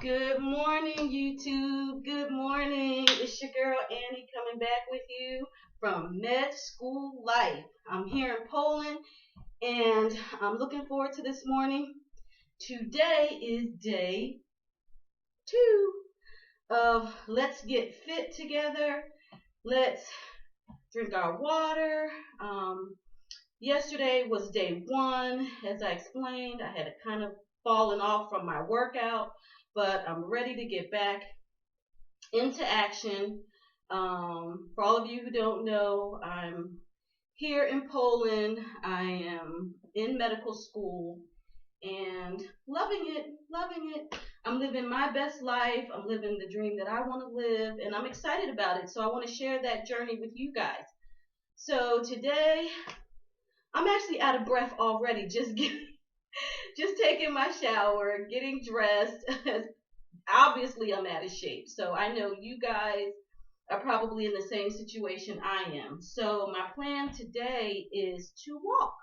Good morning, YouTube. Good morning. It's your girl Annie coming back with you from Med School Life. I'm here in Poland and I'm looking forward to this morning. Today is day 2 of Let's Get Fit Together. Let's drink our water. Yesterday was day 1. As I explained, I had kind of fallen off from my workout, but I'm ready to get back into action. For all of you who don't know, I'm here in Poland. I am in medical school and loving it, loving it. I'm living my best life. I'm living the dream that I want to live, and I'm excited about it. So I want to share that journey with you guys. So today, I'm actually out of breath already, just taking my shower, getting dressed. Obviously, I'm out of shape. So I know you guys are probably in the same situation I am. So my plan today is to walk.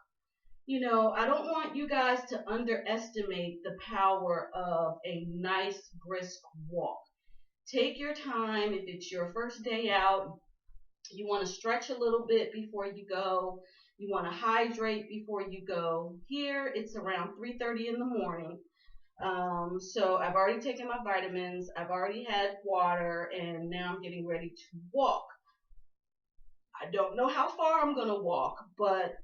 I don't want you guys to underestimate the power of a nice brisk walk. Take your time. If it's your first day out, you want to stretch a little bit before you go. You want to hydrate before you go. Here, it's around 3:30 in the morning. So I've already taken my vitamins. I've already had water, and now I'm getting ready to walk. I don't know how far I'm going to walk, but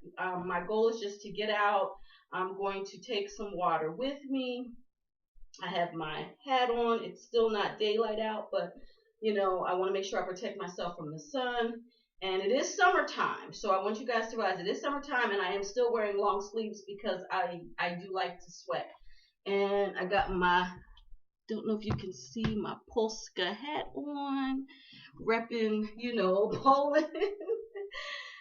my goal is just to get out. I'm going to take some water with me. I have my hat on. It's still not daylight out, but I want to make sure I protect myself from the sun. And it is summertime, so I want you guys to realize it is summertime, and I am still wearing long sleeves because I do like to sweat. And I got don't know if you can see my Polska hat on, repping, Poland.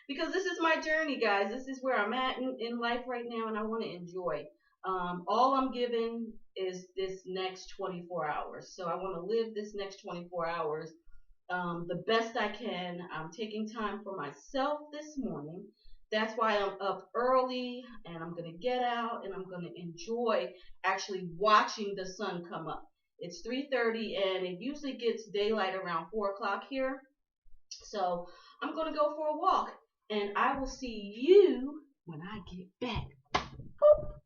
Because this is my journey, guys. This is where I'm at in life right now, and I want to enjoy. All I'm given is this next 24 hours. So I want to live this next 24 hours the best I can. I'm taking time for myself this morning. That's why I'm up early, and I'm going to get out and I'm going to enjoy actually watching the sun come up. It's 3:30 and it usually gets daylight around 4 o'clock here. So I'm going to go for a walk, and I will see you when I get back. Boop.